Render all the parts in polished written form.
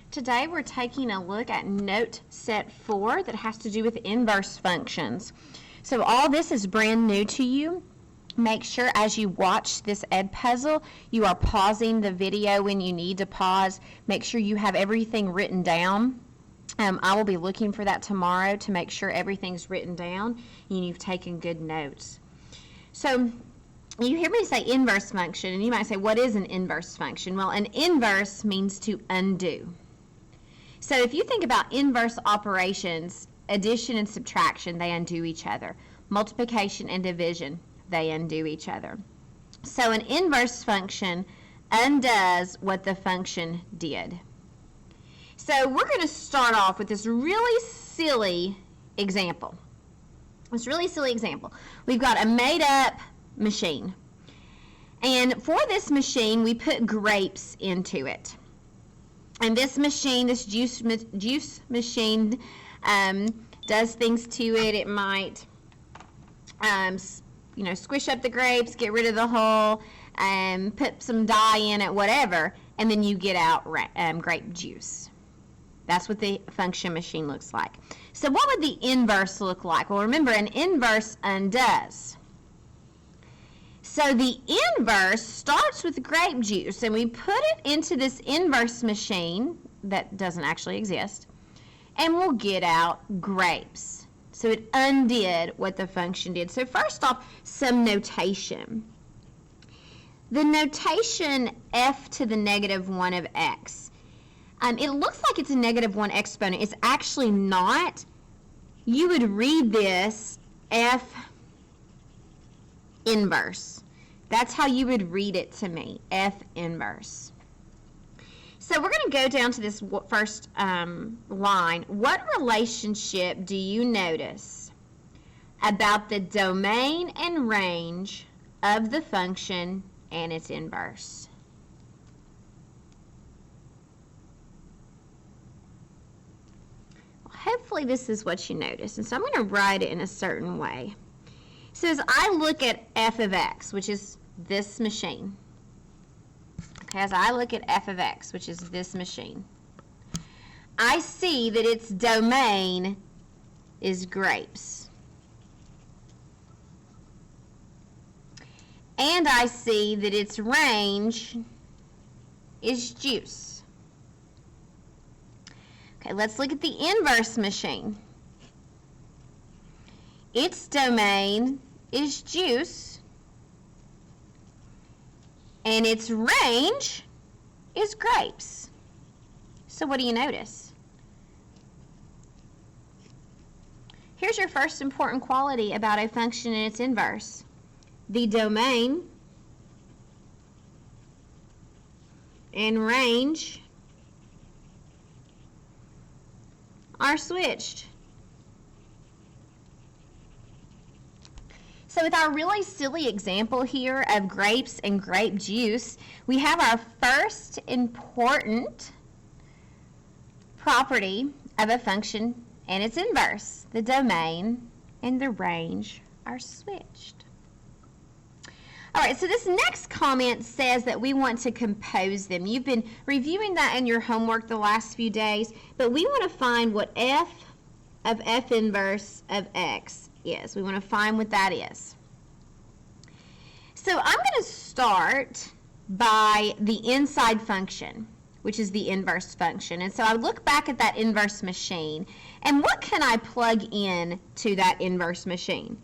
Today we're taking a look at note set 4 that has to do with inverse functions. So all this is brand new to you. Make sure as you watch this Edpuzzle, you are pausing the video when you need to pause. Make sure you have everything written down. I will be looking for that tomorrow to make sure everything's written down and you've taken good notes. So you hear me say inverse function, and you might say, what is an inverse function? Well, an inverse means to undo. So if you think about inverse operations, addition and subtraction, they undo each other. Multiplication and division, they undo each other. So an inverse function undoes what the function did. So we're going to start off with this really silly example. We've got a made-up machine. And for this machine, we put grapes into it. And this machine, this juice machine, does things to it. It might, squish up the grapes, get rid of the hull, put some dye in it, whatever, and then you get out grape juice. That's what the function machine looks like. So what would the inverse look like? Well, remember, an inverse undoes. So the inverse starts with grape juice, and we put it into this inverse machine that doesn't actually exist, and we'll get out grapes. So it undid what the function did. So first off, some notation. The notation f to the -1 of x. It looks like it's a -1 exponent. It's actually not. You would read this f inverse. That's how you would read it to me, f inverse. So we're going to go down to this first line. What relationship do you notice about the domain and range of the function and its inverse? Well, hopefully this is what you notice. And so I'm going to write it in a certain way. So as I look at f of x, which is this machine, okay, as I look at f of x, which is this machine, I see that its domain is grapes. And I see that its range is juice. Okay, let's look at the inverse machine. Its domain is juice, and its range is grapes. So what do you notice? Here's your first important quality about a function and its inverse. The domain and range are switched. So with our really silly example here of grapes and grape juice, we have our first important property of a function and its inverse. The domain and the range are switched. All right, so this next comment says that we want to compose them. You've been reviewing that in your homework the last few days, but we want to find what f of f inverse of x is. We want to find what that is. So I'm going to start by the inside function, which is the inverse function. And so I look back at that inverse machine, and what can I plug in to that inverse machine?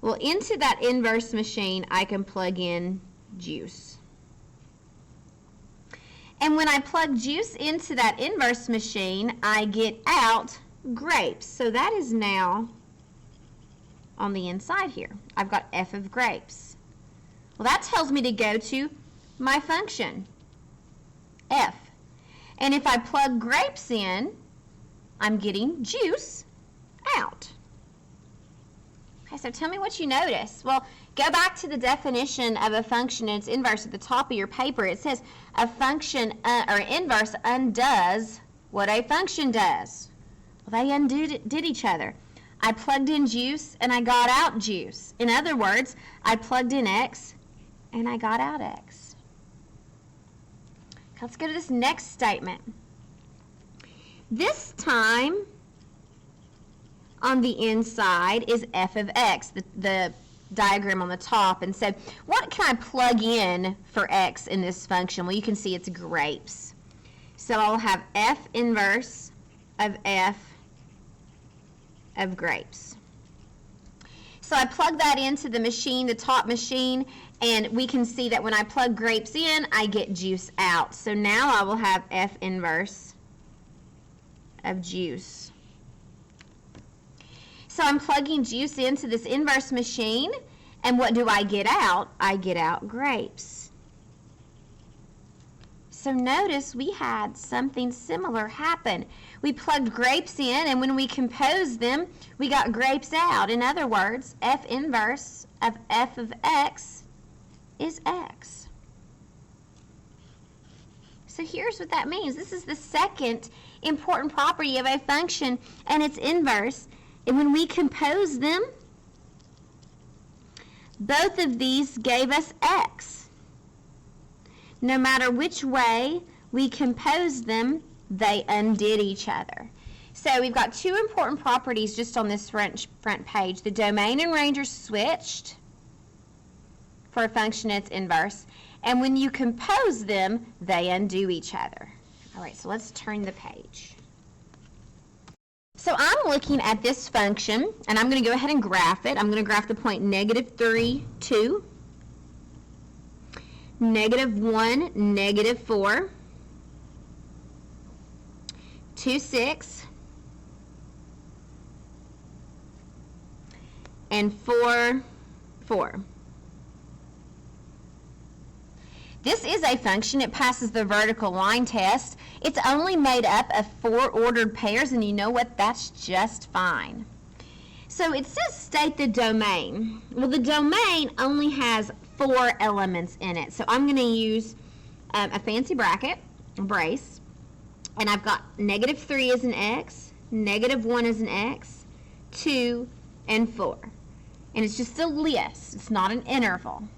Well, into that inverse machine, I can plug in juice. And when I plug juice into that inverse machine, I get out grapes. So that is now on the inside here. I've got f of grapes. Well, that tells me to go to my function, f. And if I plug grapes in, I'm getting juice out. Okay, so tell me what you notice. Well, go back to the definition of a function and its inverse at the top of your paper. It says a function or inverse undoes what a function does. Well, they did each other. I plugged in juice and I got out juice. In other words, I plugged in x and I got out x. Let's go to this next statement. This time, on the inside is f of x, the diagram on the top. And so what can I plug in for x in this function? Well, you can see it's grapes. So I'll have f inverse of f of grapes. So I plug that into the machine, the top machine, and we can see that when I plug grapes in, I get juice out. So now I will have f inverse of juice. So I'm plugging juice into this inverse machine, and what do I get out? I get out grapes. So notice we had something similar happen. We plugged grapes in, and when we composed them, we got grapes out. In other words, f inverse of f of x is x. So here's what that means. This is the second important property of a function and its inverse. And when we compose them, both of these gave us x. No matter which way we composed them, they undid each other. So we've got two important properties just on this front page. The domain and range are switched for a function and its inverse. And when you compose them, they undo each other. All right, so let's turn the page. So I'm looking at this function, and I'm going to go ahead and graph it. I'm going to graph the point -3, 2, -1, -4, 2, 6, and 4, 4. This is a function. It passes the vertical line test. It's only made up of 4 ordered pairs, and you know what? That's just fine. So it says state the domain. Well, the domain only has 4 elements in it. So I'm going to use a fancy bracket, a brace, and I've got -3 as an x, -1 as an x, 2, and 4. And it's just a list. It's not an interval.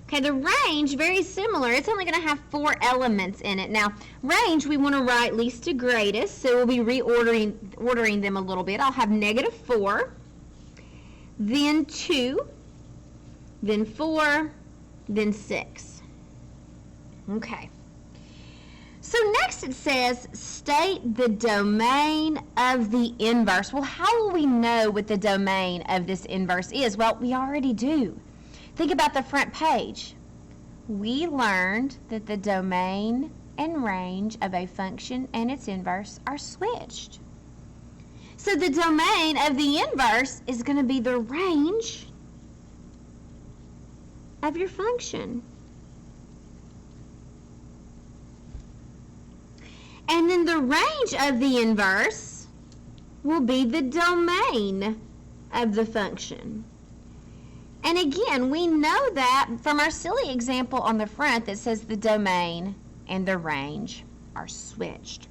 Okay, the range, very similar. It's only going to have 4 elements in it. Now, range, we want to write least to greatest, so we'll be ordering them a little bit. I'll have -4, then 2, then 4, then 6. Okay. So next it says, state the domain of the inverse. Well, how will we know what the domain of this inverse is? Well, we already do. Think about the front page. We learned that the domain and range of a function and its inverse are switched. So the domain of the inverse is going to be the range of your function. And then the range of the inverse will be the domain of the function. And again, we know that from our silly example on the front that says the domain and the range are switched.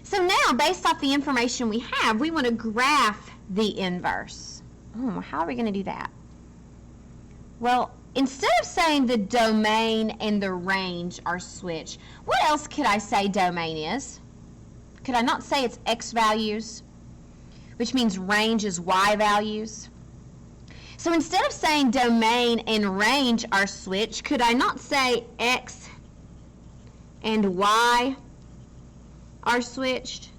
So now, based off the information we have, we want to graph the inverse. How are we going to do that? Well, instead of saying the domain and the range are switched, what else could I say domain is? Could I not say it's x values, which means range is y values? So instead of saying domain and range are switched, could I not say x and y are switched?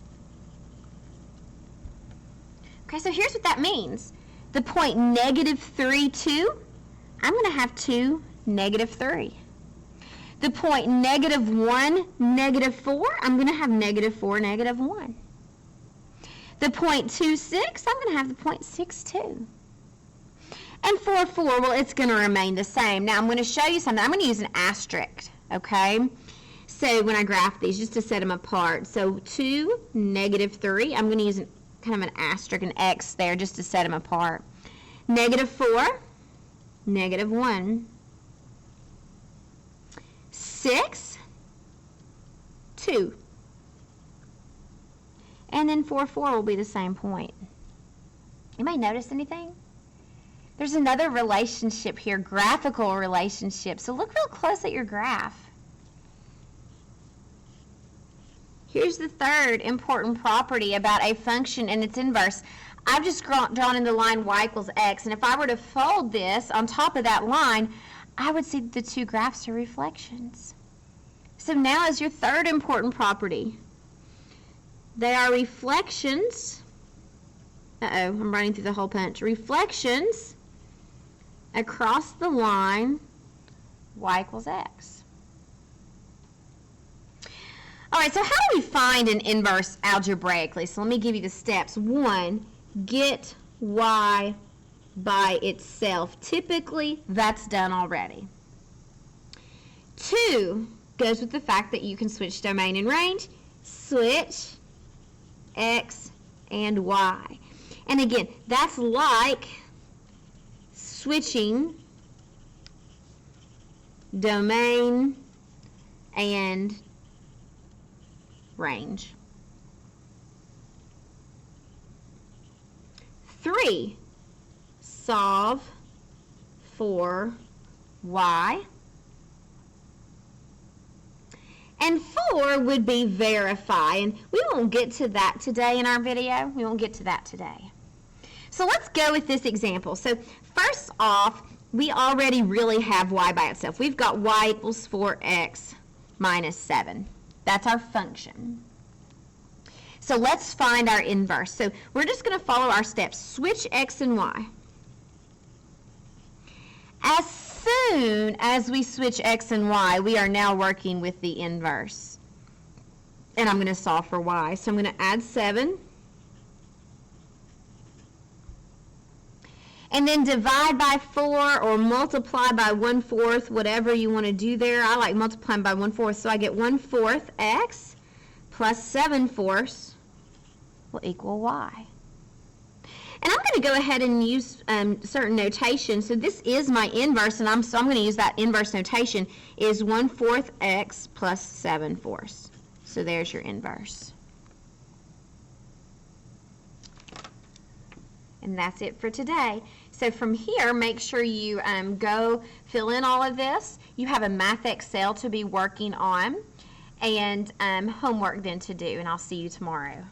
Okay, so here's what that means. The point -3, 2, I'm going to have 2, -3. The point -1, -4, I'm going to have -4, -1. The point 2, 6, I'm going to have the point 6, 2. And 4, 4, well, it's going to remain the same. Now, I'm going to show you something. I'm going to use an asterisk, okay? So when I graph these, just to set them apart. So 2, -3, I'm going to use kind of an asterisk, an X there, just to set them apart. -4, -1. 6, 2. And then 4, 4 will be the same point. You may notice anything? There's another relationship here, graphical relationship. So look real close at your graph. Here's the third important property about a function and its inverse. I've just drawn in the line y equals x, and if I were to fold this on top of that line, I would see the two graphs are reflections. So now is your third important property. They are reflections. Uh-oh, I'm running through the whole punch. Reflections across the line y equals x. All right, so how do we find an inverse algebraically? So let me give you the steps. 1, get y by itself. Typically, that's done already. 2 goes with the fact that you can switch domain and range. Switch x and y. And again, that's like switching domain and range. 3, solve for y. And 4 would be verify, and we won't get to that today in our video. We won't get to that today. So let's go with this example. So first off, we already really have y by itself. We've got y equals 4x minus 7. That's our function. So let's find our inverse. So we're just going to follow our steps. Switch x and y. As soon as we switch x and y, we are now working with the inverse. And I'm going to solve for y. So I'm going to add 7. And then divide by 4 or multiply by 1/4, whatever you want to do there. I like multiplying by 1/4, so I get 1/4 x plus 7/4 will equal y. And I'm going to go ahead and use certain notation. So this is my inverse, and I'm going to use that inverse notation is 1/4 x plus 7/4. So there's your inverse. And that's it for today. So from here, make sure you go fill in all of this. You have a Math Excel to be working on and homework then to do, and I'll see you tomorrow.